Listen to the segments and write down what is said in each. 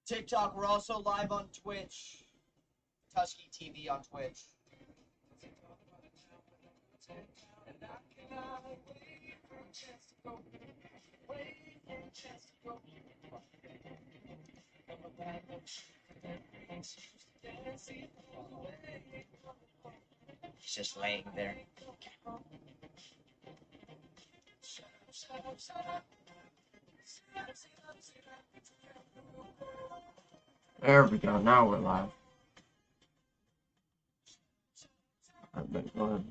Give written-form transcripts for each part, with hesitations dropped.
TikTok, we're also live on Twitch. Tusky TV on Twitch. He's just laying there. There we go. Now we're live. I've been going.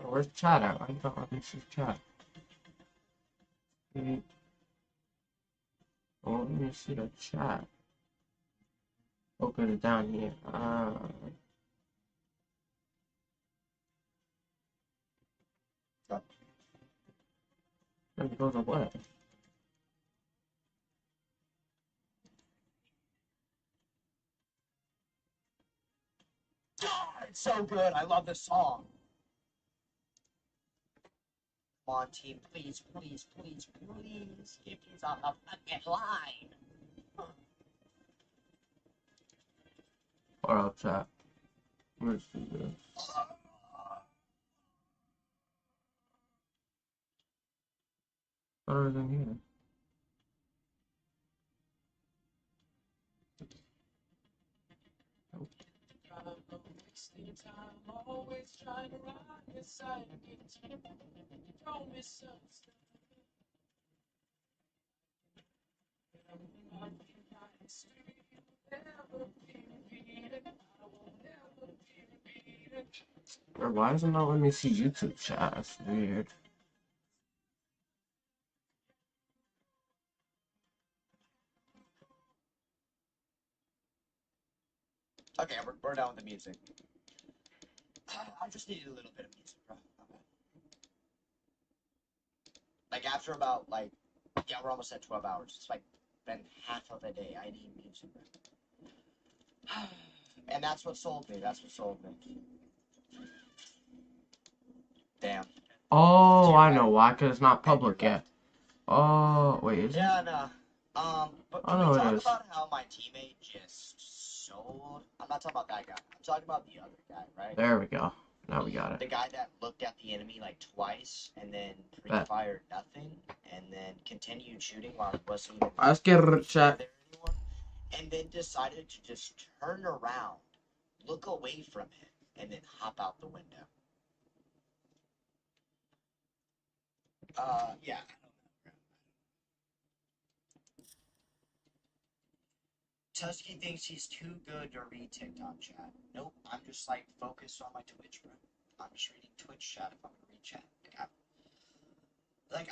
Where's chat at? I don't want to see chat. Oh, let me see the chat. Open it down here. Then it goes away. It's so good. I love this song. Come on, team. Please, please, please, please. Give me a fucking line. Or else chat. Let's do this. What is in here? Or why does it not let me see YouTube chat? That's weird. Okay, we're done with the music. I just needed a little bit of music, bro. Okay. Like after about yeah, we're almost at 12 hours. It's like been half of a day. I need music, bro. And that's what sold me. That's what sold me. Damn. Oh, I know why, because it's not public yet. Oh, wait, is it? Yeah, no. But can we talk about how my teammate just sold? I'm not talking about that guy. I'm talking about the other guy, right? There we go. Now we got it. The guy that looked at the enemy like twice and then pre-fired nothing and then continued shooting while he wasn't even Let's get a chat. there anymore, and then decided to just turn around, look away from him, and then hop out the window. Yeah. Tusky thinks he's too good to read TikTok chat. Nope, I'm just like focused on my Twitch, bro. I'm just reading Twitch chat if I'm gonna read chat.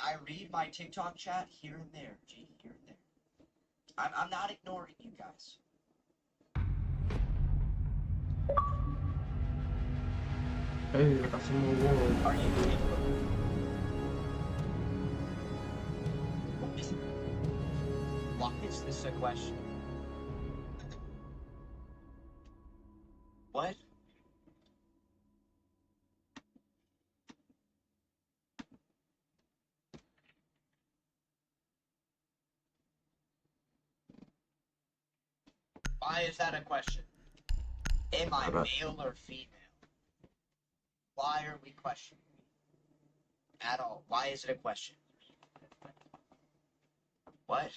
I read my TikTok chat here and there, G, here and there. I'm not ignoring you guys. Hey, I got some more wool. Are you kidding? Why is this a question? What? Why is that a question? Am I male or female? Why are we questioning me? At all. Why is it a question? What?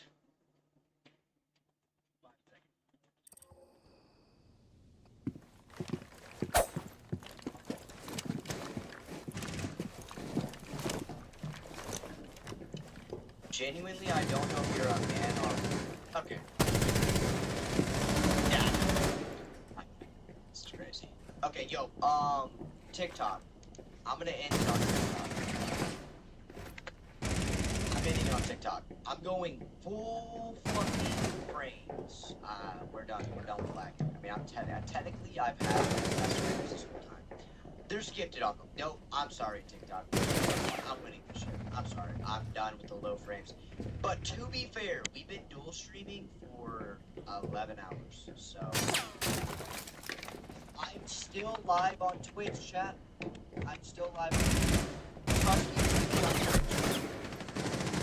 Genuinely, I don't know if you're a man or. Okay. Yeah. This is crazy. Okay, yo, TikTok. I'm gonna end it on TikTok. I'm ending it on TikTok. I'm going full fucking frames. We're done. We're done with lag. I mean, technically, I've had the best frames this whole time. They're gifted on them. No, I'm sorry, TikTok. I'm winning this shit. I'm sorry. I'm done with the low frames. But to be fair, we've been dual streaming for 11 hours. So I'm still live on Twitch, chat. I'm still live on Twitch. Trust me,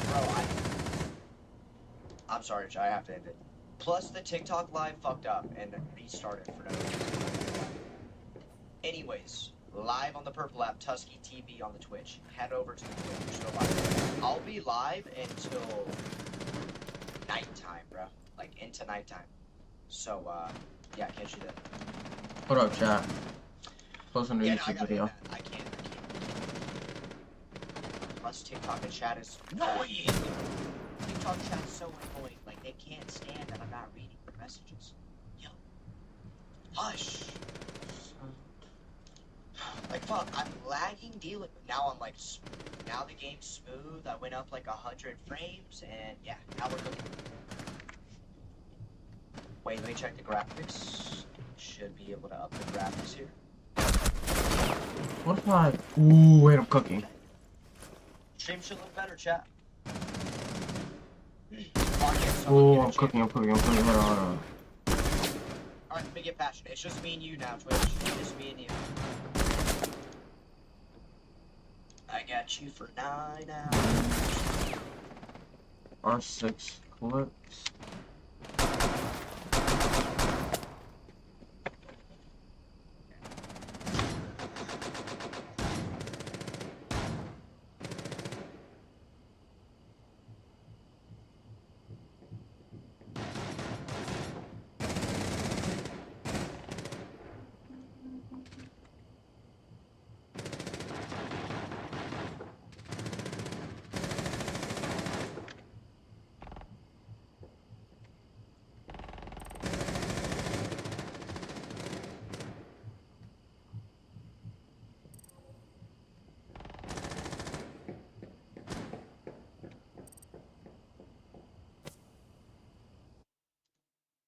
bro, I'm sorry, I have to end it. Plus, the TikTok live fucked up and restarted for no reason. Anyways, live on the Purple app, Tusky TV on the Twitch. Head over to the Twitch. Go live. I'll be live until nighttime, bro. Like, into nighttime. So, yeah, catch you then. What up, chat? Post a new Yeah, no, I YouTube gotta video. end that. I can't. Plus, TikTok and chat is annoying. TikTok chat is so annoying. Like, they can't stand that I'm not reading their messages. Yo. Hush. Like, fuck, I'm lagging dealing with. Now I'm like, now the game's smooth. I went up like 100 frames, and yeah, now we're cooking. Wait, let me check the graphics. Should be able to up the graphics here. What if I... Ooh, wait, I'm cooking. Stream should look better, chat. Oh, I'm cooking. Hold on, hold on. Alright, let me get passionate. It's just me and you now, Twitch. Just me and you. I got you for 9 hours. R6 clips.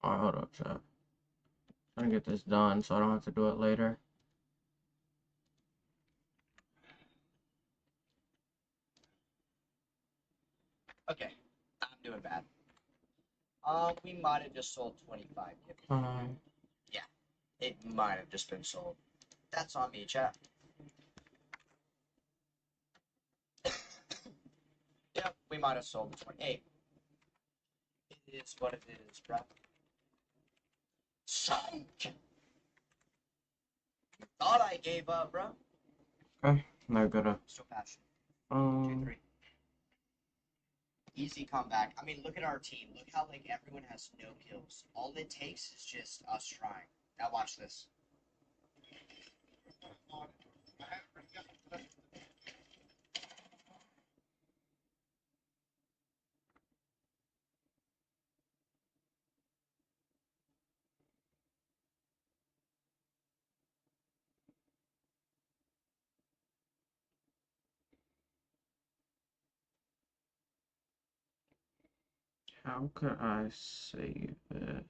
Alright, hold up, chat. Trying to get this done so I don't have to do it later. Okay, I'm doing bad. We might have just sold 25. Yeah, it might have just been sold. That's on me, chat. Yep, we might have sold the 28. It is what it is, bro. Psych! Thought I gave up, bro. Okay, now I gotta... Still passionate. 2, 3. Easy comeback. I mean, look at our team. Look how, like, everyone has no kills. All it takes is just us trying. Now watch this. How could I save it?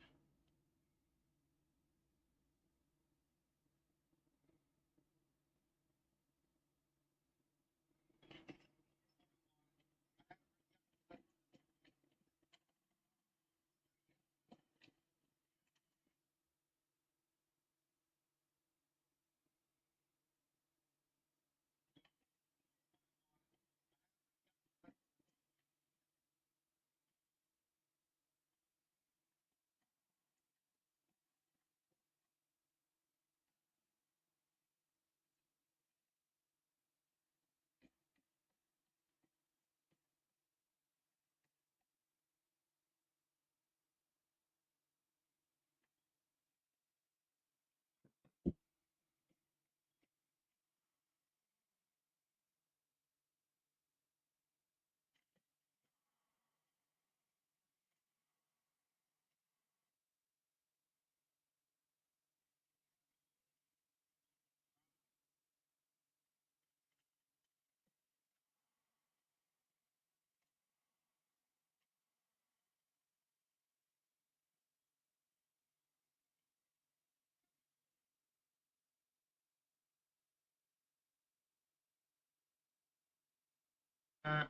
And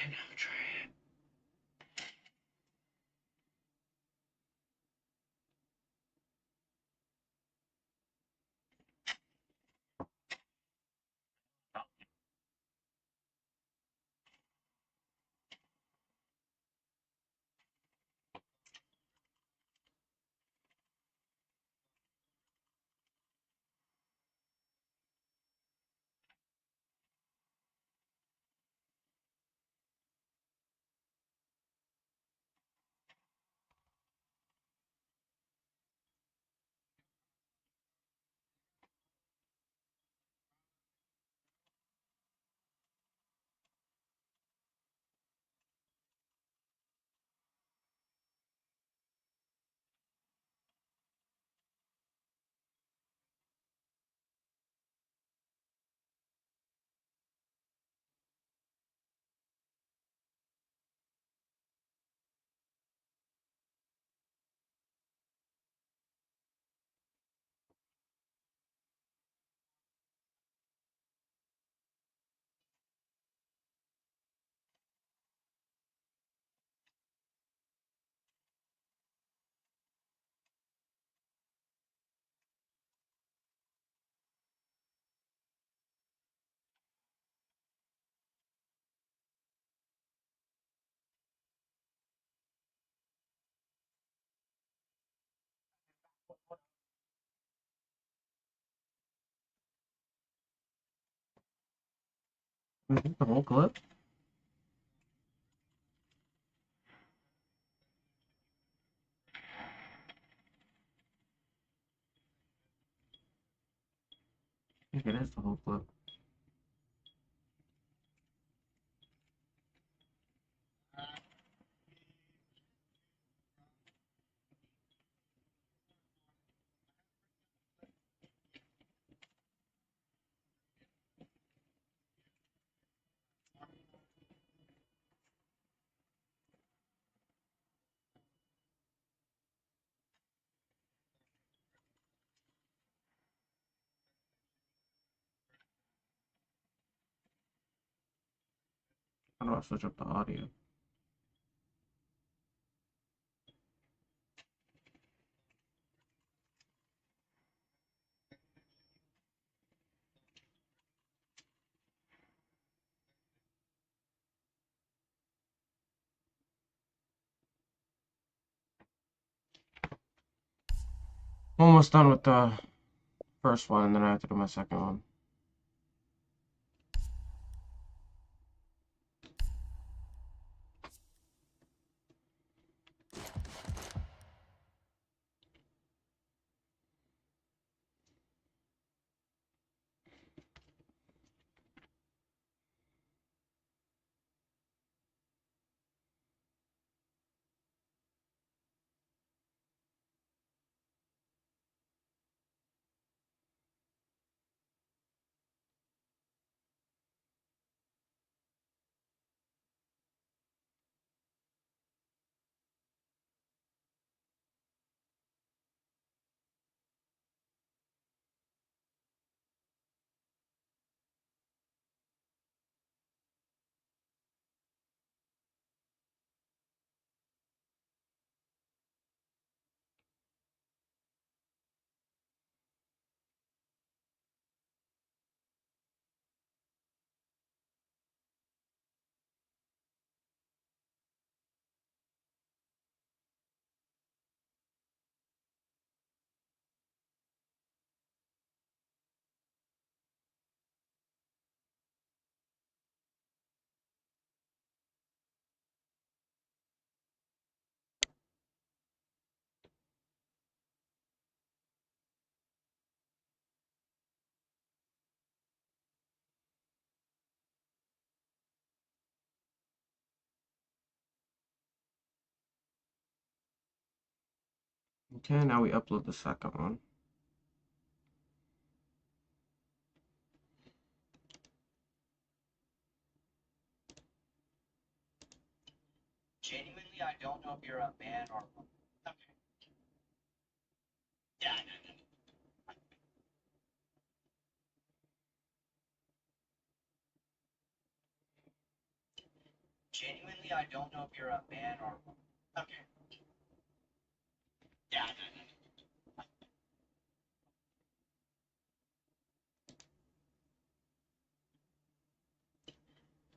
I'll try it. Is this the whole clip? I think it is the whole clip. How do I switch up the audio? Almost done with the first one, and then I have to do my second one. Okay, now we upload the second one. Genuinely, I don't know if you're a man or a woman. Okay. Yeah, I know. Genuinely, I don't know if you're a man or. Okay. Yeah, no.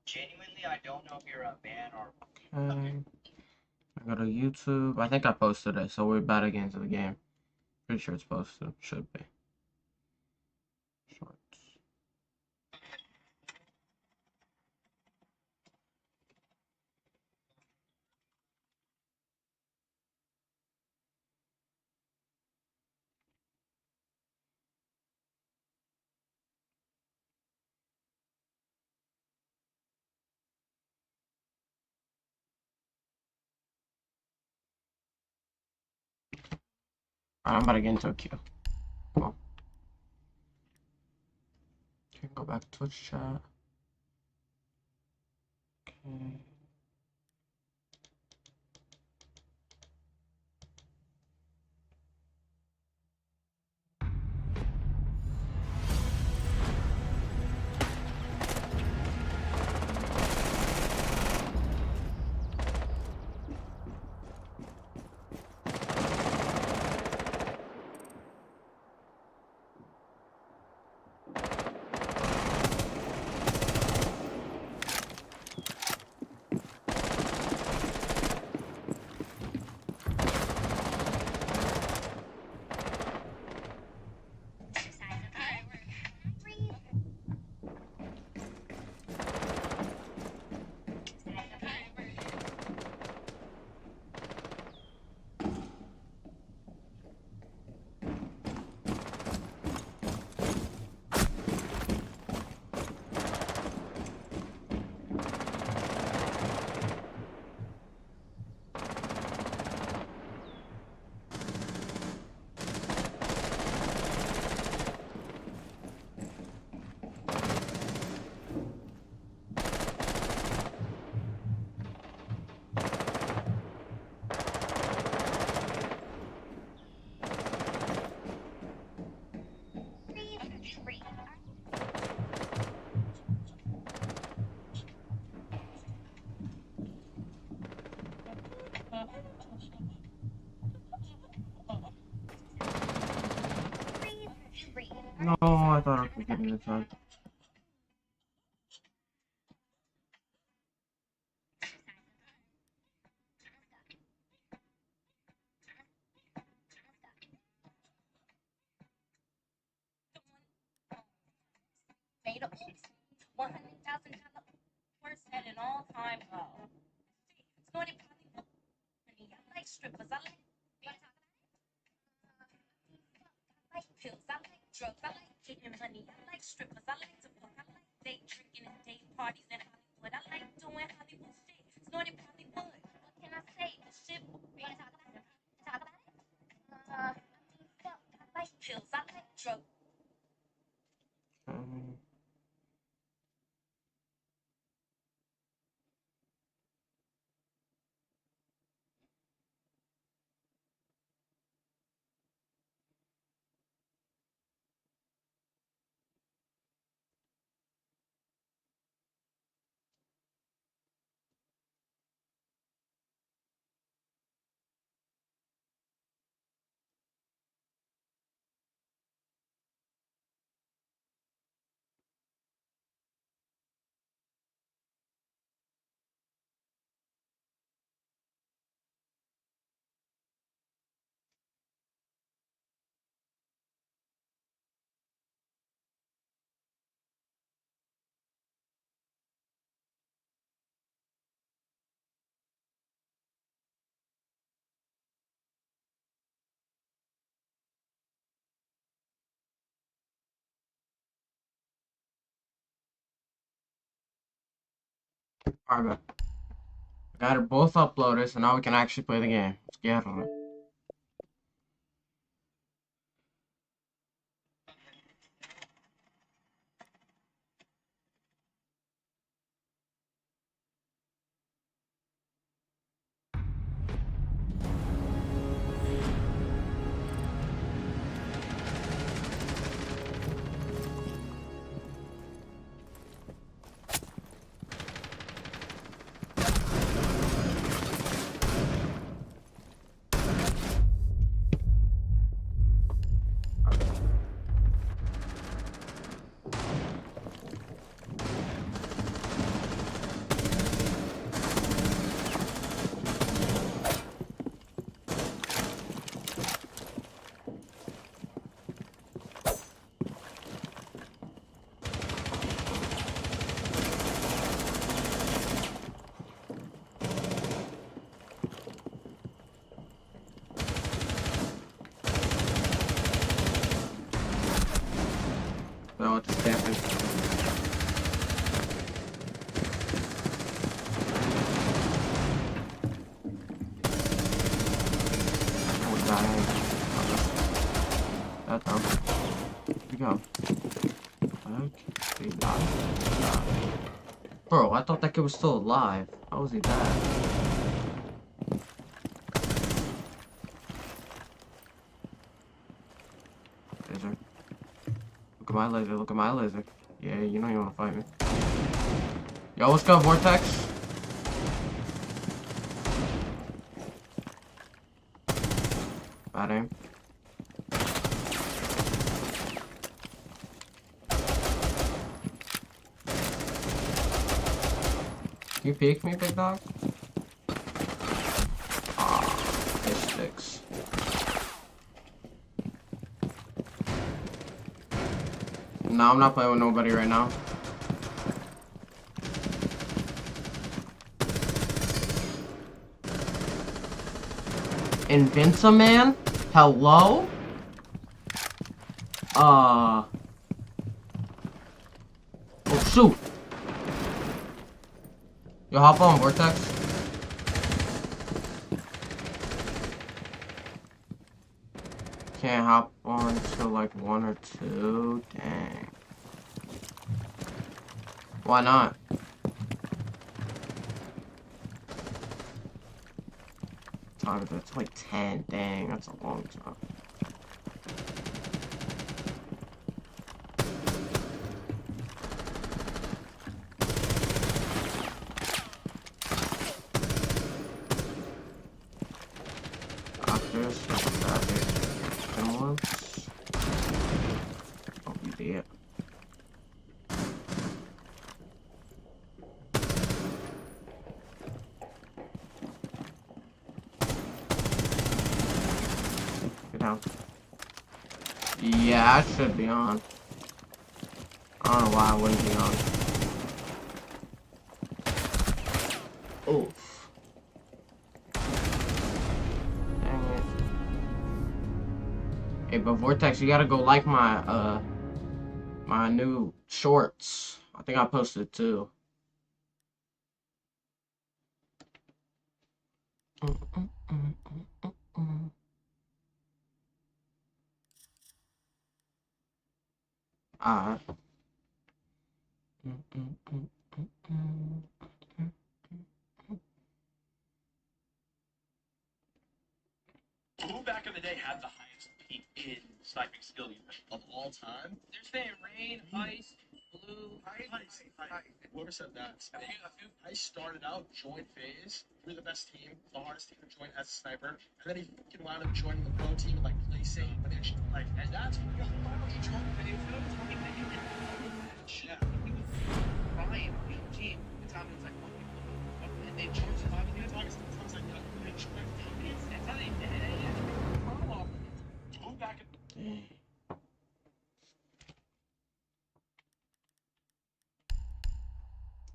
Genuinely, I don't know if you're a man or. Okay. I go to YouTube. I think I posted it, so we're about to get into the game. Pretty sure it's posted. Should be. Shorts. Alright, I'm about to get into a queue. Cool. Okay, go back to Twitch chat. Okay. No, I thought I could get inside. Made a $100,000 horse at an all-time low. Snorted money. I like strippers. I like pills. I like drugs. I like getting money. I like strippers. I like to fuck. I like day drinking and day parties in Hollywood. I like doing Hollywood shit. Snorted Hollywood. What can I say? The shit. Wanna talk about it? Talk about it? Fuck. I like pills. I like drugs. Alright, I got it both uploaded, so now we can actually play the game. Let's get on it. Oh, dang. That down. Where'd he go? He died. Bro, I thought that kid was still alive. How was he dead? Laser. Look at my laser, look at my laser. Yeah, you know you wanna fight me. Yo, what's good, Vortex? Bad aim. Can you peek me, big dog? Ah, fish sticks. No, I'm not playing with nobody right now. Invinciman? Hello? Oh, shoot! Yo, hop on, Vortex. Can't hop on to like 1 or 2. Dang. Why not? Time is it's like 10. Dang, that's a long time. Doctors, and once. Oh, you did. Get down. Yeah, I should be on. I don't know why I wouldn't be on. Oof. Dang it. Hey, but Vortex, you gotta go like my, my new shorts. I think I posted it too. Alright. Who back in the day had the highest peak in sniping skill of all time? They're saying rain, ice, blue, Ice. Whoever said that. a few. Ice started out, joined phase, threw the best team, the hardest team to join as a sniper, and then he fucking wound up joining the pro team and like play safe. But it's like, and that's when he joined. But if you don't tell me that you didn't follow the match, Yeah. he was crying on your team. The time was like, what people, and they chose to obviously. It's like, they joined. That's how they did it. Who back in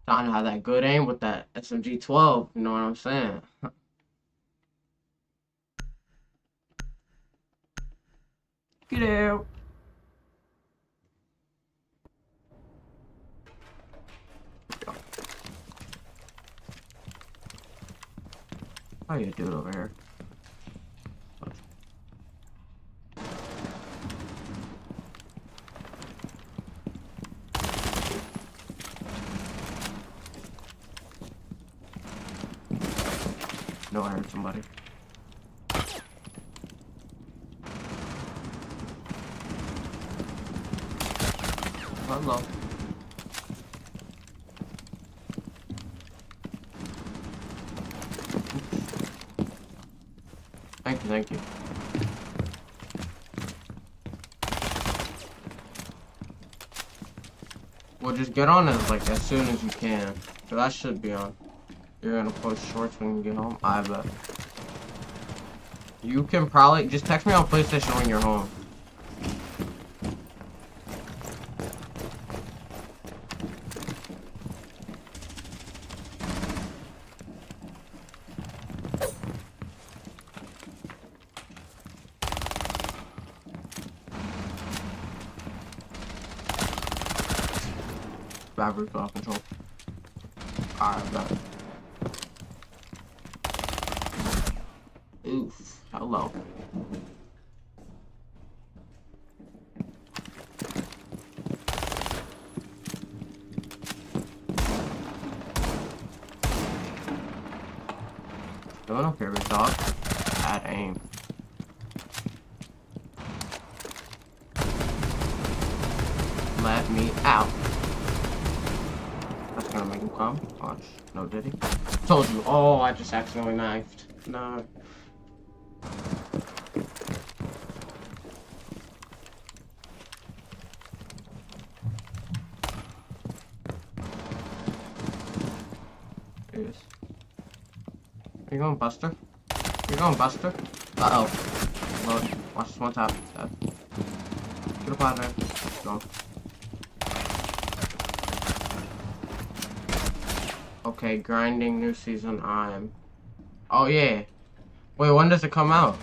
Trying to have that good aim with that SMG 12, you know what I'm saying? Get out. How you do it over here? No, I heard somebody. Hello. Thank you, thank you. Well, just get on it like as soon as you can. Cause I should be on. You're gonna post shorts when you get home? I bet. You can probably just text me on PlayStation when you're home. Bad recoil control. Alright, got it. Oof. Hello. Doing okay, big dog. Bad aim. Let me out. That's gonna make him come. Watch. No, did he? Told you. Oh, I just accidentally knifed. No. Yes. Are you going, Buster? You're going, Buster? Uh-oh. Load. Watch this one tap. Dead. Get up out of there. Go. Okay, grinding new season. Oh yeah. Wait, when does it come out?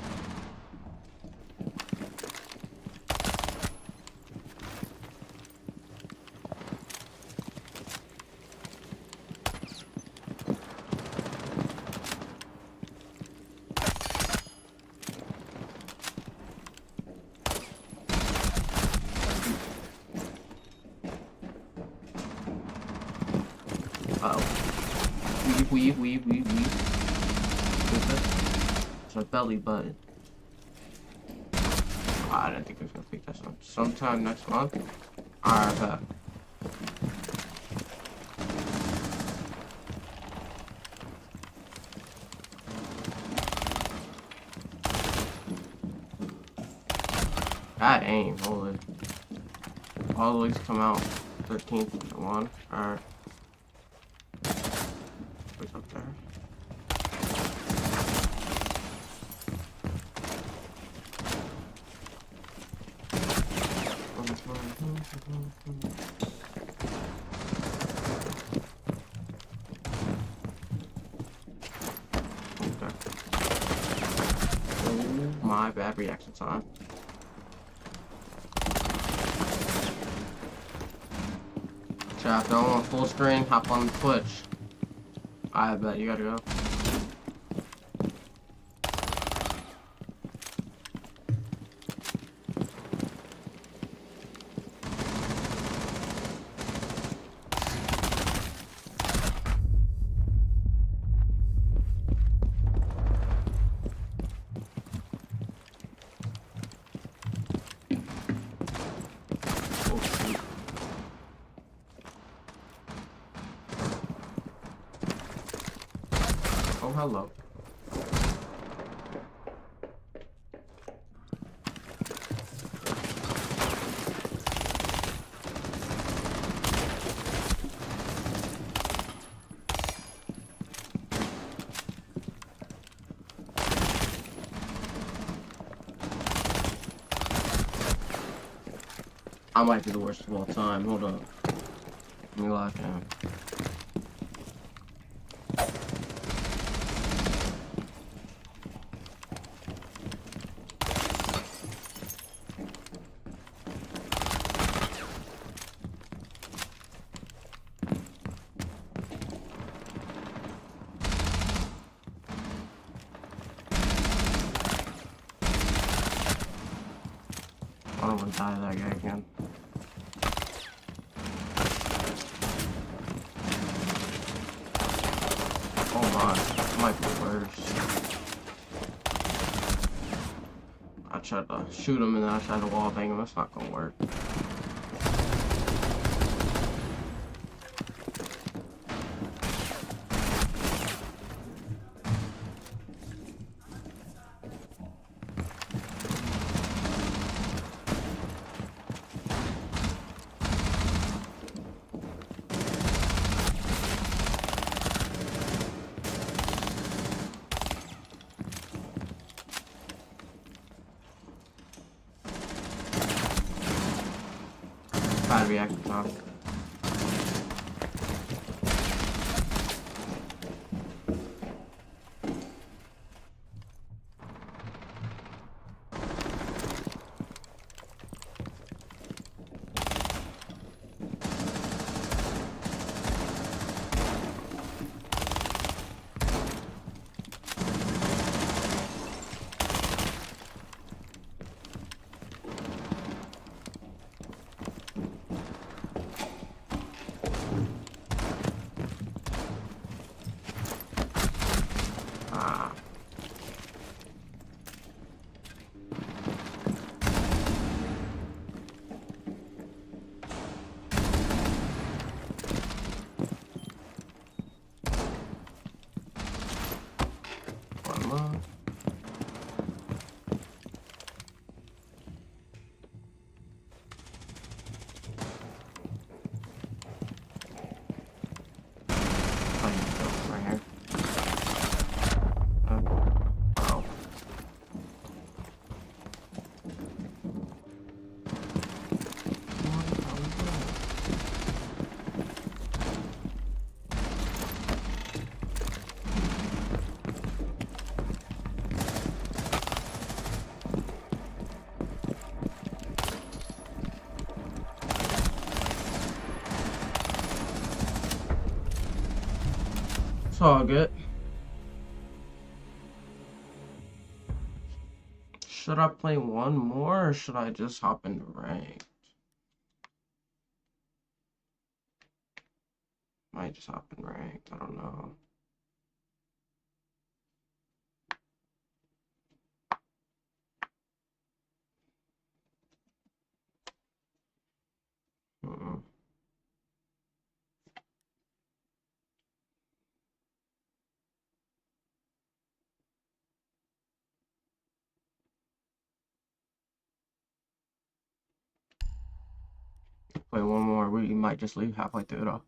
Uh-oh. Weave. It's a belly button. I didn't think it was gonna take this one. Sometime next month. Alright, bet. Bad aim, holy. All the leagues come out 13th and 1. Alright. What's up there? Okay. Oh my bad reaction time. Chat, if I want full screen, hop on Twitch. I bet you gotta go. Oh, hello. I might be the worst of all time. Hold up. Let me lock in. I don't want to die to that guy again. Oh my, that might be worse. I tried to shoot him and then I tried to wall bang him. That's not gonna work. Bad reaction time. It's all good. Should I play one more or should I just hop into rank? Might just hop in rank. I don't know. Mm-mm. Play one more. We might just leave halfway through though.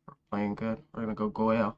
We're playing good. We're gonna go Goyle.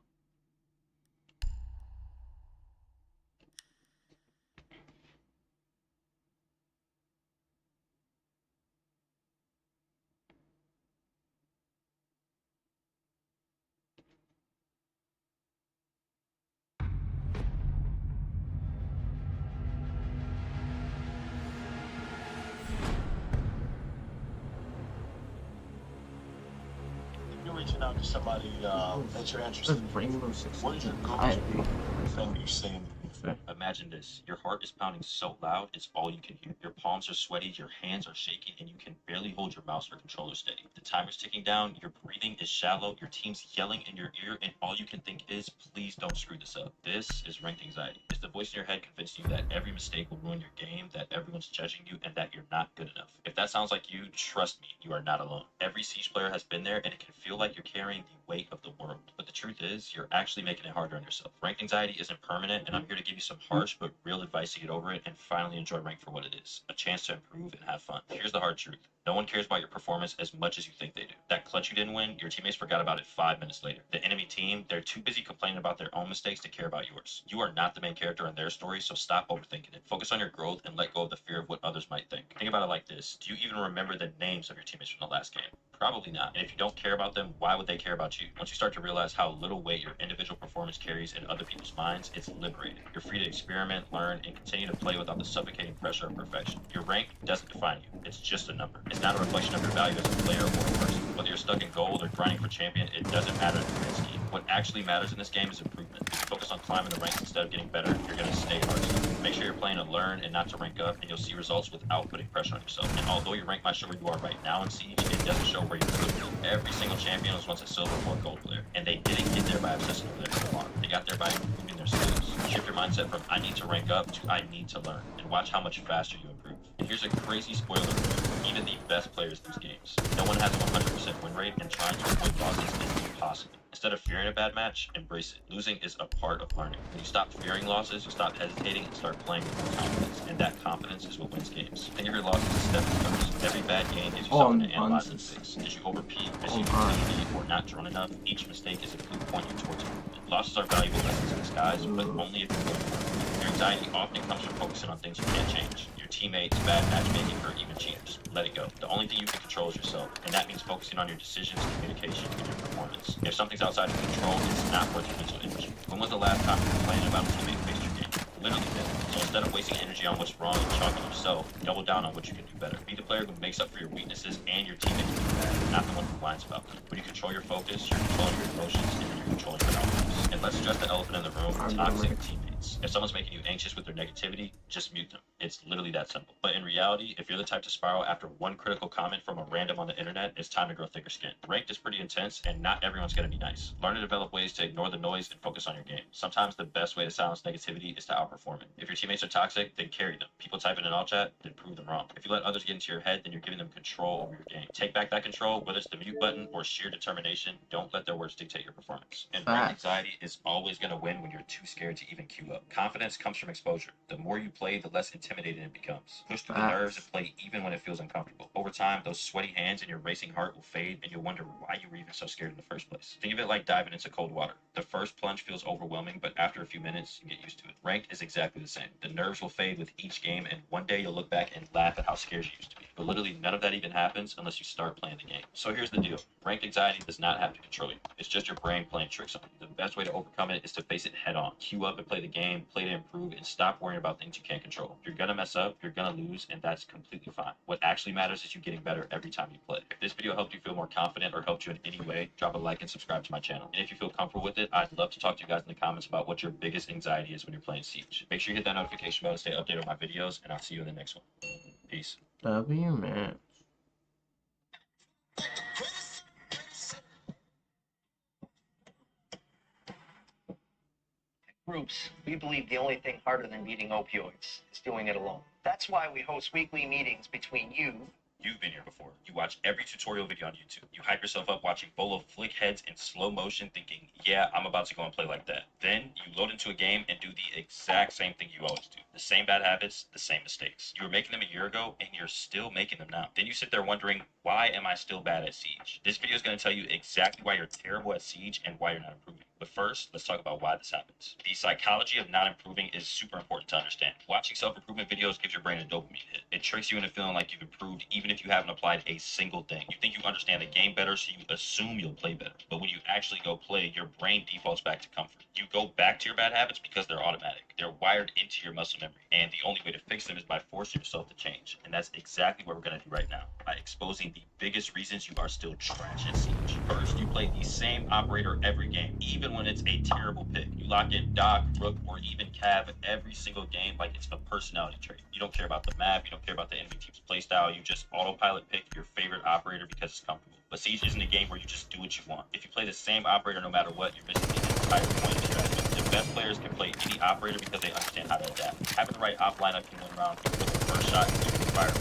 You're reaching out to somebody that you're interested This in. Rainbow Six. What is your I go-to thing you say in the Imagine this. Your heart is pounding so loud, it's all you can hear. Your palms are sweaty, your hands are shaking, and you can barely hold your mouse or controller steady. The timer's ticking down, your breathing is shallow, your team's yelling in your ear, and all you can think is, please don't screw this up. This is ranked anxiety. It's the voice in your head convincing you that every mistake will ruin your game, that everyone's judging you, and that you're not good enough. If that sounds like you, trust me, you are not alone. Every Siege player has been there, and it can feel like you're carrying the weight of the world. But the truth is, you're actually making it harder on yourself. Ranked anxiety isn't permanent, and I'm here to give you some harsh but real advice to get over it and finally enjoy rank for what it is, a chance to improve and have fun. Here's the hard truth. No one cares about your performance as much as you think they do. That clutch you didn't win, your teammates forgot about it 5 minutes later. The enemy team, they're too busy complaining about their own mistakes to care about yours. You are not the main character in their story, so stop overthinking it. Focus on your growth and let go of the fear of what others might think. Think about it like this. Do you even remember the names of your teammates from the last game? Probably not. And if you don't care about them, why would they care about you? Once you start to realize how little weight your individual performance carries in other people's minds, it's liberating. You're free to experiment, learn, and continue to play without the suffocating pressure of perfection. Your rank doesn't define you. It's just a number. It's not a reflection of your value as a player or a person. Whether you're stuck in gold or grinding for champion, it doesn't matter in the grand scheme. What actually matters in this game is improvement. If you focus on climbing the ranks instead of getting better, you're going to stay hard. Make sure you're playing to learn and not to rank up, and you'll see results without putting pressure on yourself. And although your rank might show where you are right now in Siege, it doesn't show where you're going. Every single champion was once a silver or gold player, and they didn't get there by obsessing over their squad. They got there by improving their skills. Shift your mindset from I need to rank up to I need to learn, and watch how much faster you improve. And here's a crazy spoiler alert. Even the best players lose games. No one has a 100% win rate, and trying to avoid losses is impossible. Instead of fearing a bad match, embrace it. Losing is a part of learning. When you stop fearing losses, you stop hesitating and start playing with more confidence. And that confidence is what wins games. Think of your losses as stepping stones. Every bad game gives you something to analyze and fix. Did you overpeak? Did you completely or not drawn enough? Each mistake is a clue pointing towards improvement. Losses are valuable lessons in disguise, but only if you learn from them. Your anxiety often comes from focusing on things you can't change. Your teammates, bad matchmaking, or even cheaters. Let it go. The only thing you can control is yourself, and that means focusing on your decisions, communication, and your performance. If something's outside of your control, it's not worth your mental energy. When was the last time you complained about a teammate who faced your game? Literally never. So instead of wasting energy on what's wrong and chalking yourself, double down on what you can do better. Be the player who makes up for your weaknesses and your teammates do that, not the one who whines about them. When you control your focus, you're controlling your emotions, and you're controlling your outcomes. And let's address the elephant in the room, toxic teammates. If someone's making you anxious with their negativity, just mute them. It's literally that simple. But in reality, if you're the type to spiral after one critical comment from a random on the internet, it's time to grow thicker skin. Ranked is pretty intense, and not everyone's going to be nice. Learn to develop ways to ignore the noise and focus on your game. Sometimes the best way to silence negativity is to outperform it. If your teammates are toxic, then carry them. People type in an all chat, then prove them wrong. If you let others get into your head, then you're giving them control over your game. Take back that control, whether it's the mute button or sheer determination. Don't let their words dictate your performance. And ranked anxiety is always going to win when you're too scared to even queue up. Confidence comes from exposure. The more you play, the less intimidating it becomes. Push through the nerves and play even when it feels uncomfortable. Over time, those sweaty hands and your racing heart will fade, and you'll wonder why you were even so scared in the first place. Think of it like diving into cold water. The first plunge feels overwhelming, but after a few minutes, you get used to it. Ranked is exactly the same. The nerves will fade with each game, and one day you'll look back and laugh at how scared you used to be. But literally none of that even happens unless you start playing the game. So here's the deal. Ranked anxiety does not have to control you. It's just your brain playing tricks on you. The best way to overcome it is to face it head on. Queue up and play the game, play to improve, and stop worrying about things you can't control. You're gonna mess up, you're gonna lose, and that's completely fine. What actually matters is you getting better every time you play. If this video helped you feel more confident or helped you in any way, drop a like and subscribe to my channel. And if you feel comfortable with it, I'd love to talk to you guys in the comments about what your biggest anxiety is when you're playing Siege. Make sure you hit that notification bell to stay updated on my videos, and I'll see you in the next one. Peace. W, man. Groups, we believe the only thing harder than beating opioids is doing it alone. That's why we host weekly meetings between you. You've been here before. You watch every tutorial video on YouTube. You hype yourself up watching Bolo flick heads in slow motion thinking, yeah, I'm about to go and play like that. Then you load into a game and do the exact same thing you always do. The same bad habits, the same mistakes. You were making them a year ago and you're still making them now. Then you sit there wondering, why am I still bad at Siege? This video is going to tell you exactly why you're terrible at Siege and why you're not improving. But first, let's talk about why this happens. The psychology of not improving is super important to understand. Watching self-improvement videos gives your brain a dopamine hit. It tricks you into feeling like you've improved even if you haven't applied a single thing. You think you understand the game better, so you assume you'll play better. But when you actually go play, your brain defaults back to comfort. You go back to your bad habits because they're automatic. They're wired into your muscle memory. And the only way to fix them is by forcing yourself to change. And that's exactly what we're going to do right now, by exposing the biggest reasons you are still trash at Siege. First, you play the same operator every game, even when it's a terrible pick. You lock in Doc, Rook, or even Cav every single game like it's a personality trait. You don't care about the map, you don't care about the enemy team's playstyle, you just autopilot pick your favorite operator because it's comfortable. But Siege isn't a game where you just do what you want. If you play the same operator no matter what, you're missing the entire point of the strategy. The best players can play any operator because they understand how to adapt. Having the right op lineup can win rounds with the first shot and you can fire.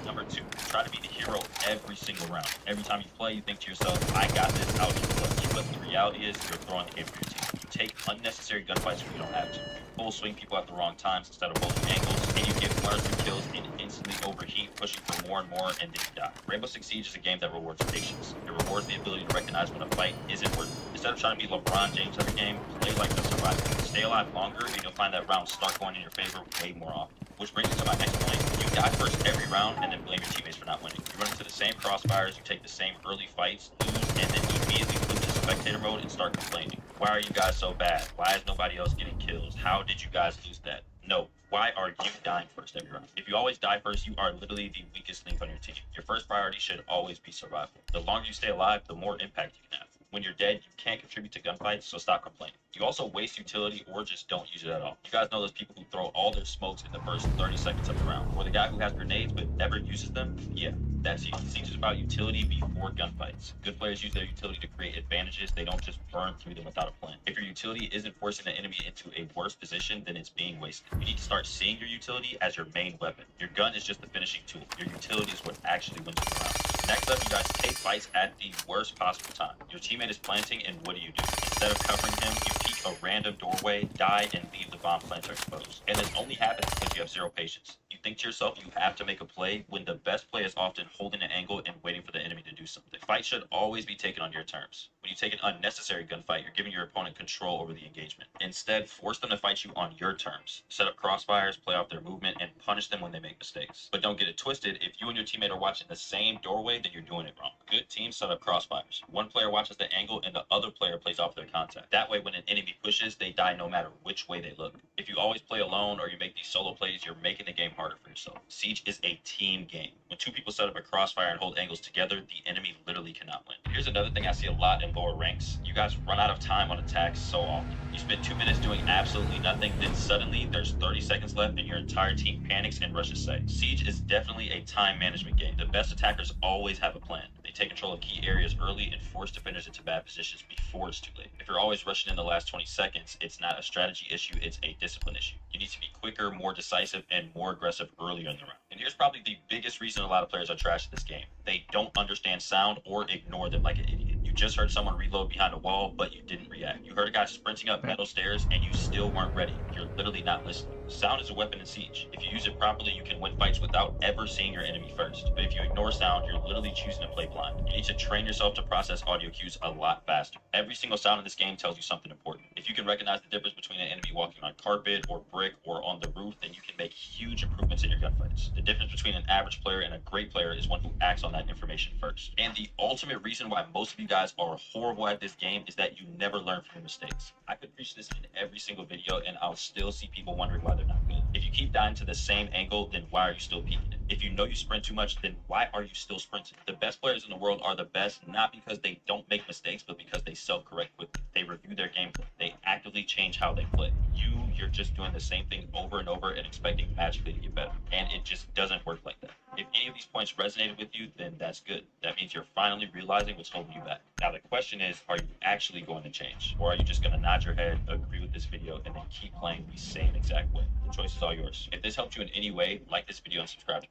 Number two, try to be the hero every single round. Every time you play, you think to yourself, I got this, I'll just clutch. But the reality is, you're throwing the game for your team. You take unnecessary gunfights when you don't have to. Full swing people at the wrong times instead of holding angles, and you get 1 or 2 kills and instantly overheat, pushing for more and more, and then you die. Rainbow Six Siege is a game that rewards patience. It rewards the ability to recognize when a fight isn't worth it. Instead of trying to be LeBron James every game, play like the survivor. Stay alive longer, and you'll find that rounds start going in your favor way more often. Which brings me to my next point. You die first every round and then blame your teammates for not winning. You run into the same crossfires, you take the same early fights, lose, and then immediately flip to spectator mode and start complaining. Why are you guys so bad? Why is nobody else getting kills? How did you guys lose that? No. Why are you dying first every round? If you always die first, you are literally the weakest link on your team. Your first priority should always be survival. The longer you stay alive, the more impact you can have. When you're dead, you can't contribute to gunfights, so stop complaining. You also waste utility or just don't use it at all. You guys know those people who throw all their smokes in the first 30 seconds of the round. Or the guy who has grenades but never uses them? Yeah, that's you. Siege is about utility before gunfights. Good players use their utility to create advantages. They don't just burn through them without a plan. If your utility isn't forcing the enemy into a worse position, then it's being wasted. You need to start seeing your utility as your main weapon. Your gun is just the finishing tool. Your utility is what actually wins the round. Next up, you guys take fights at the worst possible time. Your teammate is planting, and what do? Instead of covering him, you peek a random doorway, die, and leave the bomb planter exposed. And this only happens because you have zero patience. You think to yourself you have to make a play when the best play is often holding an angle and waiting for the enemy to do something. Fight should always be taken on your terms. When you take an unnecessary gunfight, you're giving your opponent control over the engagement. Instead, force them to fight you on your terms. Set up crossfires, play off their movement, and punish them when they make mistakes. But don't get it twisted. If you and your teammate are watching the same doorway, then you're doing it wrong. Good teams set up crossfires. One player watches the angle and the other player plays off their contact. That way, when an enemy pushes, they die no matter which way they look. If you always play alone or you make these solo plays, you're making the game harder for yourself. Siege is a team game. When 2 people set up a crossfire and hold angles together, the enemy literally cannot win. Here's another thing I see a lot in lower ranks. You guys run out of time on attacks so often. You spend 2 minutes doing absolutely nothing, then suddenly there's 30 seconds left and your entire team panics and rushes site. Siege is definitely a time management game. The best attackers always have a plan. They take control of key areas early and force defenders into bad positions before it's too late. If you're always rushing in the last 20 seconds, it's not a strategy issue, it's a discipline issue. You need to be quicker, more decisive, and more aggressive earlier in the round. And here's probably the biggest reason a lot of players are trash at this game. They don't understand sound or ignore them like an idiot. You just heard someone reload behind a wall, but you didn't react. You heard a guy sprinting up metal stairs, and you still weren't ready. You're literally not listening. Sound is a weapon in Siege. If you use it properly, you can win fights without ever seeing your enemy first. But if you ignore sound, you're literally choosing to play blind. You need to train yourself to process audio cues a lot faster. Every single sound in this game tells you something important. If If you can recognize the difference between an enemy walking on carpet or brick or on the roof, then you can make huge improvements in your gunfights. The difference between an average player and a great player is one who acts on that information first. And the ultimate reason why most of you guys are horrible at this game is that you never learn from your mistakes. I could preach this in every single video and I'll still see people wondering why they're not good. If you keep dying to the same angle, then why are you still peeking it? If you know you sprint too much, then why are you still sprinting? The best players in the world are the best, not because they don't make mistakes, but because they self-correct quickly. They review their gameplay. They actively change how they play. You're just doing the same thing over and over and expecting magically to get better. And it just doesn't work like that. If any of these points resonated with you, then that's good. That means you're finally realizing what's holding you back. Now the question is, are you actually going to change? Or are you just going to nod your head, agree with this video, and then keep playing the same exact way? The choice is all yours. If this helped you in any way, like this video and subscribe.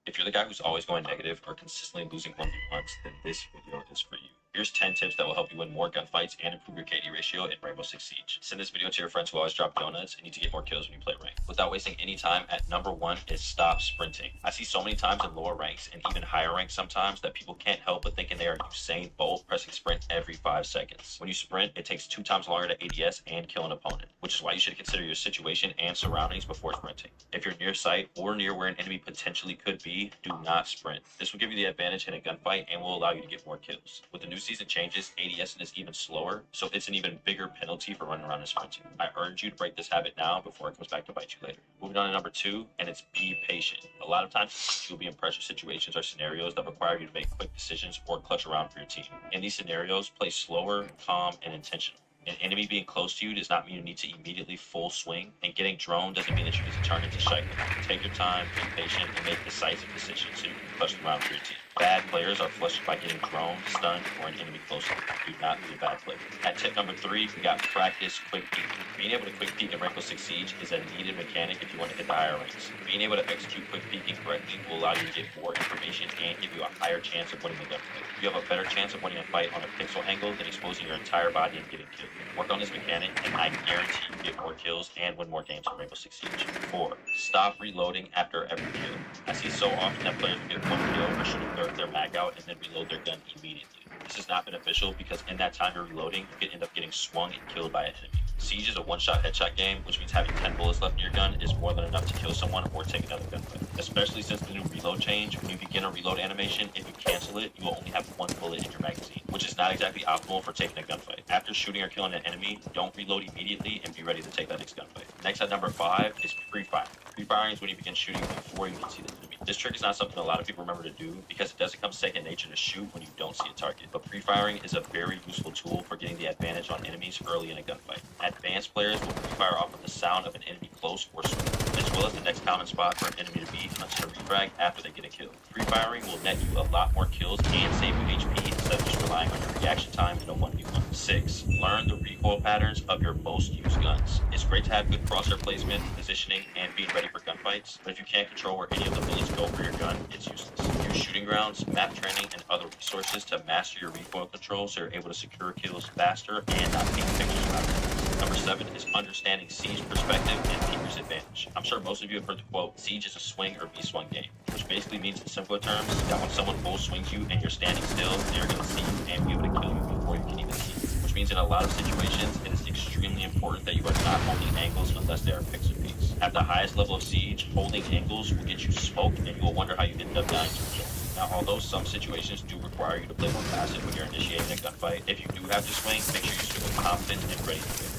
If you're the guy who's always going negative or consistently losing 1v1s, then this video is for you. Here's 10 tips that will help you win more gunfights and improve your KD ratio in Rainbow Six Siege. Send this video to your friends who always drop donuts and need to get more kills when you play rank. Without wasting any time, at number 1 is stop sprinting. I see so many times in lower ranks and even higher ranks sometimes that people can't help but thinking they are Usain Bolt pressing sprint every 5 seconds. When you sprint, it takes 2 times longer to ADS and kill an opponent, which is why you should consider your situation and surroundings before sprinting. If you're near sight or near where an enemy potentially could be, do not sprint. This will give you the advantage in a gunfight and will allow you to get more kills. With the new season changes, ADS is even slower, so it's an even bigger penalty for running around and sprinting. I urge you to break this habit now before it comes back to bite you later. Moving on to number 2, and it's be patient. A lot of times you'll be in pressure situations or scenarios that require you to make quick decisions or clutch around for your team. In these scenarios, play slower, calm, and intentional. An enemy being close to you does not mean you need to immediately full swing, and getting drone doesn't mean that you need to turn into shite. Take your time, be patient, and make decisive decisions so you can clutch around for your team. Bad players are flushed by getting thrown, stunned, or an enemy close to them. Do not be a bad player. At tip number 3, we got practice quick peek. Being able to quick peek in Rainbow Six Siege is a needed mechanic if you want to hit the higher ranks. Being able to execute quick peeking correctly will allow you to get more information and give you a higher chance of winning the gunfight. You have a better chance of winning a fight on a pixel angle than exposing your entire body and getting killed. Work on this mechanic, and I guarantee you get more kills and win more games in Rainbow Six Siege. 4, stop reloading after every kill. I see so often that players will get one kill or shoot their mag out and then reload their gun immediately. This is not beneficial because in that time you're reloading, you can end up getting swung and killed by an enemy. Siege is a one-shot headshot game, which means having 10 bullets left in your gun is more than enough to kill someone or take another gunfight. Especially since the new reload change, when you begin a reload animation, if you cancel it, you will only have 1 bullet in your magazine, which is not exactly optimal for taking a gunfight. After shooting or killing an enemy, don't reload immediately and be ready to take that next gunfight. Next at number 5 is pre-fire. Pre-firing is when you begin shooting before you can see the enemy. This trick is not something a lot of people remember to do because it doesn't come second nature to shoot when you don't see a target. But pre-firing is a very useful tool for getting the advantage on enemies early in a gunfight. Advanced players will pre-fire off of the sound of an enemy close or swinging, as well as the next common spot for an enemy to be until a refrag after they get a kill. Pre-firing will net you a lot more kills and save you HP instead of just relying on your reaction time in a 1v1. 6, learn the recoil patterns of your most used guns. It's great to have good crosshair placement, positioning, and being ready for gunfights, but if you can't control where any of the bullets go for your gun, it's useless. Use shooting grounds, map training, and other resources to master your recoil control so you're able to secure kills faster and not take pictures around it. Number 7 is understanding Siege perspective and Peeker's advantage. I'm sure most of you have heard the quote, Siege is a swing or be-swung game, which basically means in simpler terms that when someone full swings you and you're standing still, they're going to see you and be able to kill you before you can even see you. Which means in a lot of situations, it is extremely important that you are not holding angles unless they are pixel peaks. At the highest level of Siege, holding angles will get you smoked and you will wonder how you ended up dying to a kill. Now, although some situations do require you to play more passive when you're initiating a gunfight, if you do have to swing, make sure you swing with confidence and ready to win.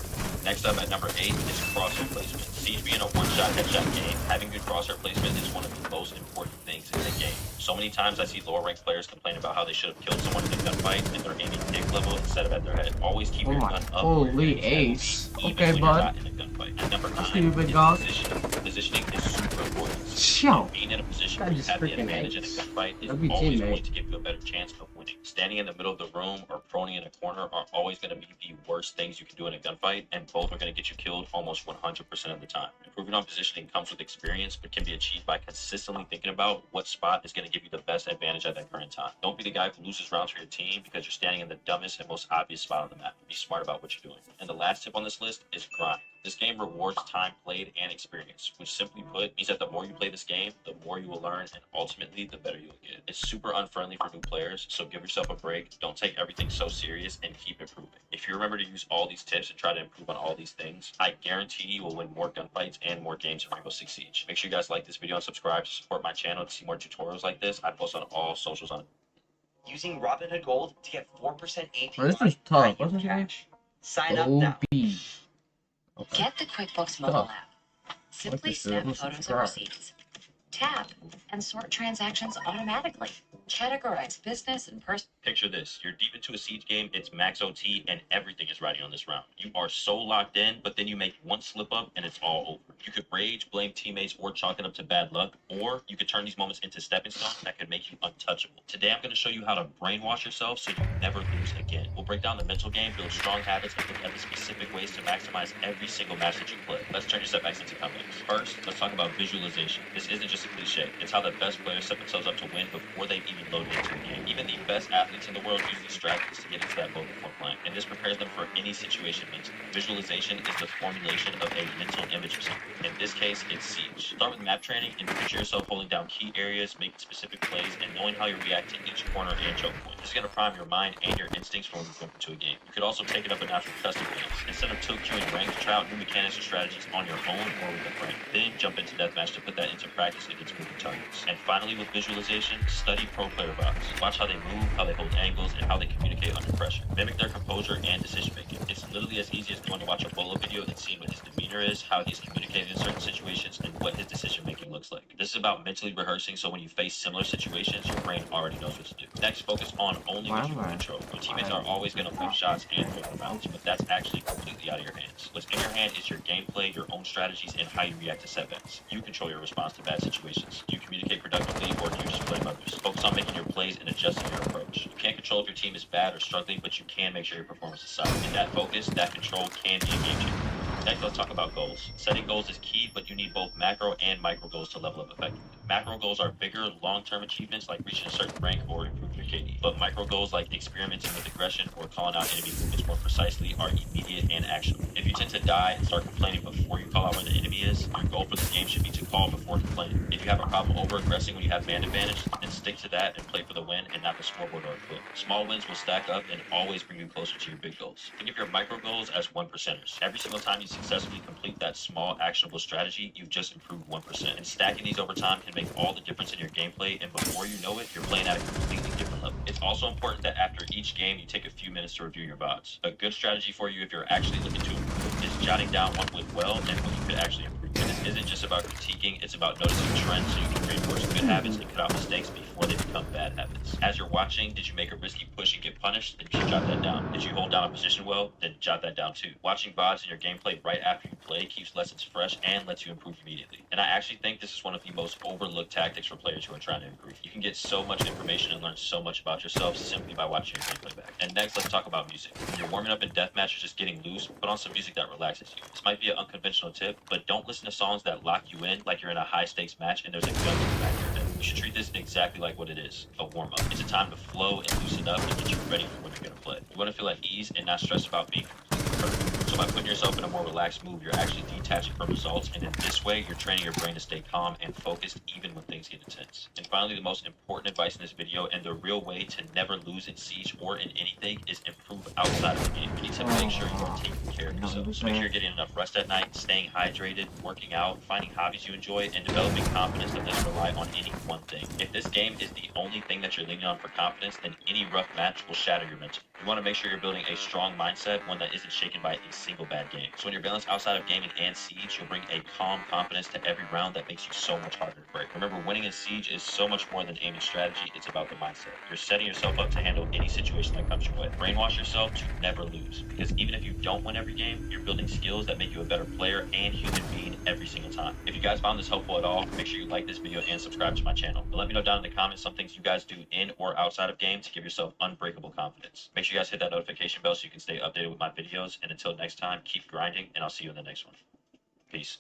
Next up at number 8 is crosshair placement. Siege being a one-shot headshot game, having good crosshair placement is one of the most important things in the game. So many times I see lower ranked players complain about how they should have killed someone in a gunfight and they're aiming dick level instead of at their head. Always keep your gun up. Holy ace. Even Okay, when bud. you're not in a gunfight. And number 9 you, big is dog. positioning. Positioning is super important. Yo. Being in a position That where you is have the freaking advantage in a ace. gunfight is That'd be always teammate. going to give you a better chance of winning. Standing in the middle of the room or proning in a corner are always going to be the worst things you can do in a gunfight, and both are going to get you killed almost 100% of the time. Improving on positioning comes with experience, but can be achieved by consistently thinking about what spot is going to give you the best advantage at that current time. Don't be the guy who loses rounds for your team because you're standing in the dumbest and most obvious spot on the map. Be smart about what you're doing. And the last tip on this list is grind. This game rewards time played and experience, which simply put means that the more you play this game, the more you will learn, and ultimately the better you'll get. It's super unfriendly for new players, so give yourself a break, don't take everything so serious, and keep improving. If you remember to use all these tips and try to improve on all these things, I guarantee you will win more gunfights and more games in Rainbow Six Siege. Make sure you guys like this video and subscribe to support my channel to see more tutorials like this. I post on all socials on it. Using Robinhood Gold to get 4% APY. Oh, this is tough. What's this game? Sign up now. OB. Okay. Get the QuickBooks mobile Tough. app. Simply this snap dude? photos of Subscribe. receipts. Tap and sort transactions automatically. Categorize business and personal. Picture this, you're deep into a Siege game, it's max OT, and everything is riding on this round. You are so locked in, but then you make one slip up and it's all over. You could rage, blame teammates, or chalk it up to bad luck, or you could turn these moments into stepping stones that could make you untouchable. Today I'm going to show you how to brainwash yourself so you never lose again. We'll break down the mental game, build strong habits, and look at the specific ways to maximize every single match that you play. Let's turn your setbacks into confidence. First, let's talk about visualization. This isn't just a cliche. It's how the best players set themselves up to win before they've even loaded into the game. Even the best athletes in the world use these strategies to get into that mode before playing, and this prepares them for any situation mentally. Visualization is the formulation of a mental image of something. In this case, it's Siege. Start with map training and picture yourself holding down key areas, making specific plays, and knowing how you react to each corner and choke point. This is going to prime your mind and your instincts for when you go into a game. You could also take it up a notch with custom games. Instead of tilt queuing ranked, try out new mechanics or strategies on your own or with a friend. Then jump into deathmatch to put that into practice against moving targets. And finally, with visualization, study pro player vibes. Watch how they move, how they hold angles, and how they communicate under pressure. Mimic their composure and decision making. It's literally as easy as going to watch a Bolo video and seeing what his demeanor is, how he's communicating in certain situations, and what his decision making looks like. This is about mentally rehearsing so when you face similar situations, your brain already knows what to do. Next, focus on only what you can control. Your teammates are always going to flip shots and throw the bounce, but that's actually completely out of your hands. What's in your hand is your gameplay, your own strategies, and how you react to setbacks. You control your response to bad situations. You communicate productively, or do you just blame others? Focus on making your plays and adjusting your approach. You can't control if your team is bad or struggling, but you can make sure your performance is solid. And that focus, that control can be a game changer. Next, let's talk about goals. Setting goals is key, but you need both macro and micro goals to level up effectively. Macro goals are bigger, long-term achievements like reaching a certain rank or improving your KD. But micro goals like experimenting with aggression or calling out enemy movements more precisely are immediate and actionable. If you tend to die and start complaining before you call out where the enemy is, your goal for this game should be to call before complaining. If you have a problem over-aggressing when you have man advantage, then stick to that and play for the win and not the scoreboard or a clip. Small wins will stack up and always bring you closer to your big goals. Think of your micro goals as 1%ers. Every single time you successfully complete that small actionable strategy, you've just improved 1%. And stacking these over time can make all the difference in your gameplay, and before you know it, you're playing at a completely different level. It's also important that after each game, you take a few minutes to review your VODs. A good strategy for you if you're actually looking to improve is jotting down what went well and what you could actually improve. And this isn't just about critiquing, it's about noticing trends so you can reinforce good habits and cut out mistakes before they become bad habits. As you're watching, did you make a risky push and get punished? Then you should jot that down. Did you hold down a position well? Then jot that down too. Watching VODs and your gameplay right after you play keeps lessons fresh and lets you improve immediately. And I actually think this is one of the most overlooked tactics for players who are trying to improve. You can get so much information and learn so much about yourself simply by watching your gameplay back. And next, let's talk about music. When you're warming up in deathmatch or just getting loose, put on some music that relaxes you. This might be an unconventional tip, but don't listen to songs that lock you in like you're in a high-stakes match and there's a gun in the back of your head. You should treat this exactly like what it is, a warm-up. It's a time to flow and loosen up and get you ready for when you're going to play. You want to feel at ease and not stress about being completely perfect. So by putting yourself in a more relaxed mood, you're actually detaching from results, and in this way, you're training your brain to stay calm and focused even when things get intense. And finally, the most important advice in this video, and the real way to never lose in Siege or in anything, is improve outside of the game. You need to make sure you are taking care of yourself. So make sure you're getting enough rest at night, staying hydrated, working out, finding hobbies you enjoy, and developing confidence that doesn't rely on any one thing. If this game is the only thing that you're leaning on for confidence, then any rough match will shatter your mental. You want to make sure you're building a strong mindset, one that isn't shaken by a single bad game. So when you're balanced outside of gaming and Siege, you'll bring a calm confidence to every round that makes you so much harder to break. Remember, winning in Siege is so much more than aiming strategy, it's about the mindset. You're setting yourself up to handle any situation that comes your way. Brainwash yourself to never lose, because even if you don't win every game, you're building skills that make you a better player and human being every single time. If you guys found this helpful at all, make sure you like this video and subscribe to my channel. But let me know down in the comments some things you guys do in or outside of game to give yourself unbreakable confidence. Make sure you guys hit that notification bell so you can stay updated with my videos, and until next time, keep grinding, and I'll see you in the next one. Peace.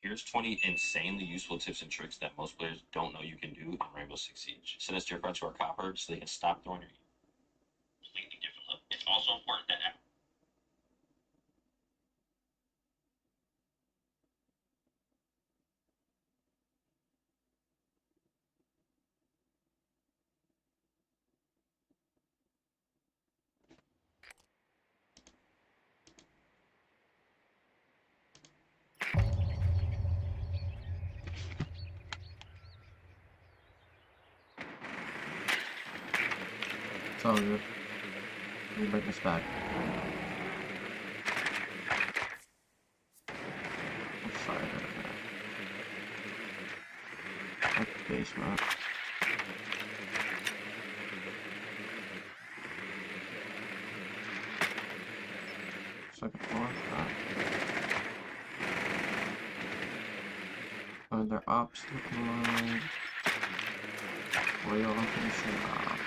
Here's 20 insanely useful tips and tricks that most players don't know you can do in Rainbow Six Siege. Send this to your friends who are copper so they can stop throwing your completely different look. It's also important that It's all good. Let me bring this back. I'm sorry about that. Like the basement. Second floor. Their ops looking like oil finishing off.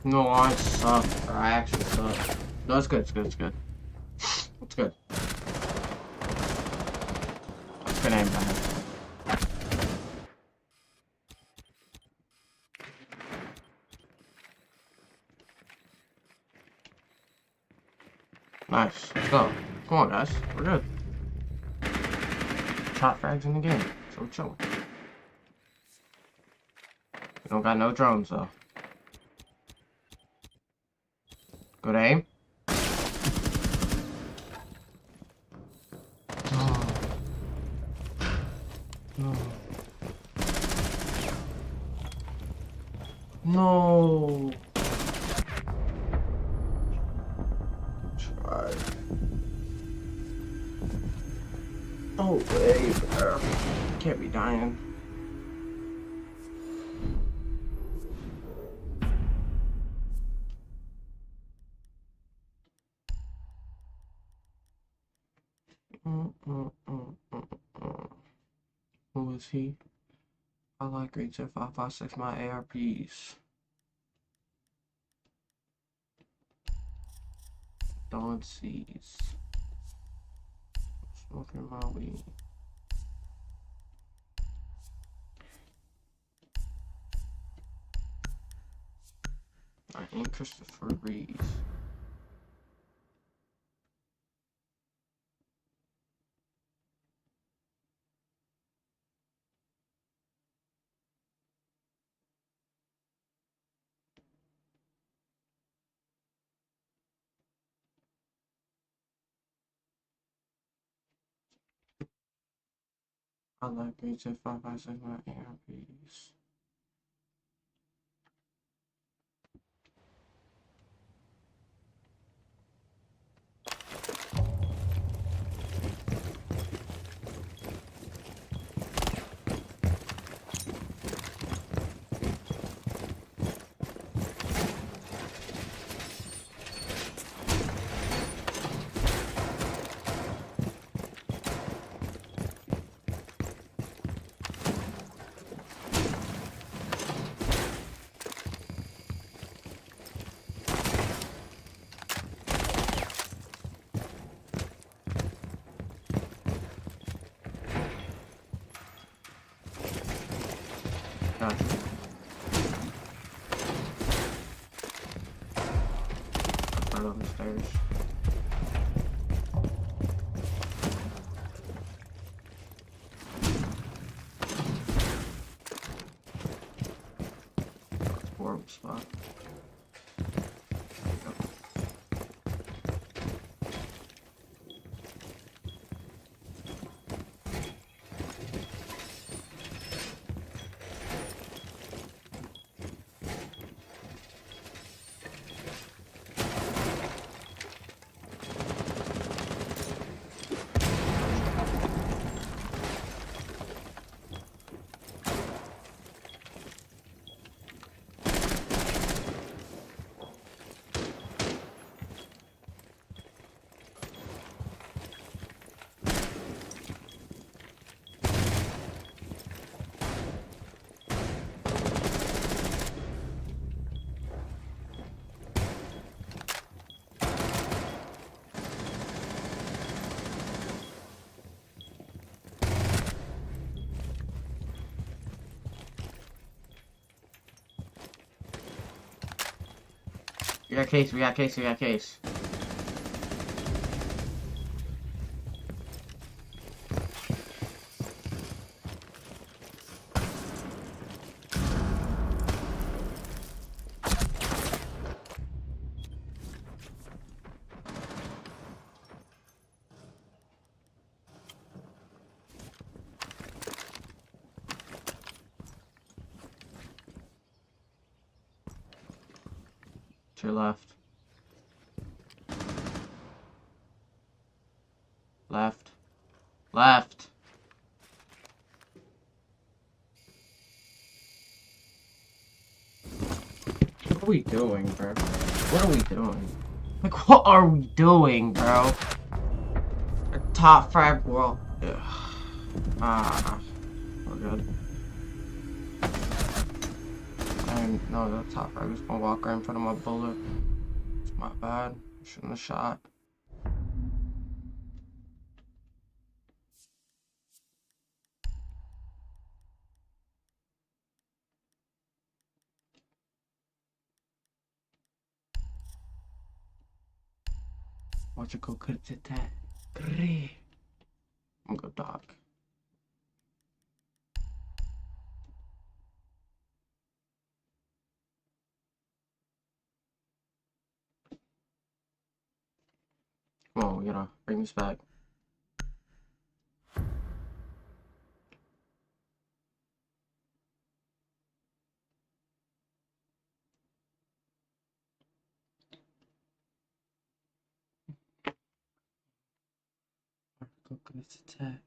No, I suck. Or I actually suck. No, it's good, it's good, it's good. It's good. That's good aim, man. Nice. Let's go. Come on, guys. We're good. Top frags in the game. So we're chilling. We don't got no drones, though. Good aim. No. No. Try. No way, bro. Can't be dying. Who is he? I like grade 556 my ARPs. Dawn sees. Smoking my weed. I ain't Christopher Reeves. I like grade 556 my ARPs. Gotcha. Right on the stairs. Horrible spot. We got case, we got case, we got case. To your left. Left. Left. What are we doing, bro? What are we doing? Like, what are we doing, bro? A top frag world. Ugh. Ah. We're good. And no, the top frag was gonna walk right in front of my bullet. It's my bad. Shouldn't have shot. Watch it go good to that. I'm gonna go dog. Come on, we gotta bring this back. Go good to that.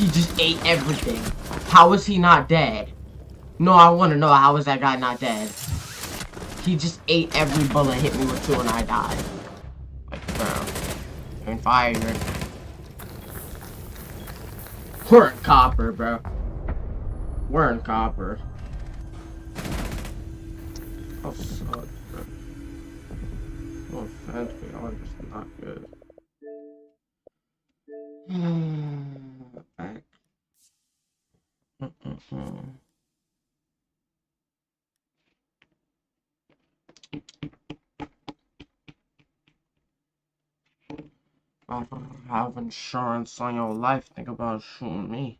He just ate everything. How is he not dead? No, I want to know, how is that guy not dead? He just ate every bullet, hit me with 2, and I died. Like, bro. I'm fired. We're in copper, bro. We're in copper. Oh, suck, bro. No offense, but y'all are just not good. Back. I have insurance on your life. Think about shooting me.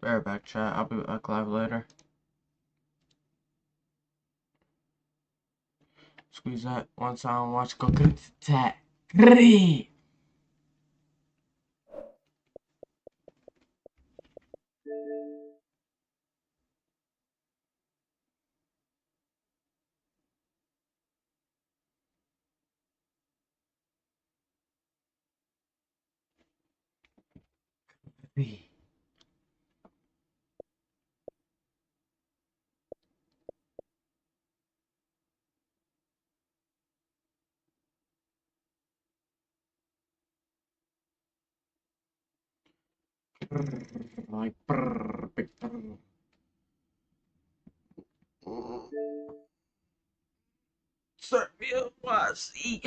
Bear back, chat. I'll be back live later. Squeeze that one time. Watch. Go get that. Like big. Serve me up my seat.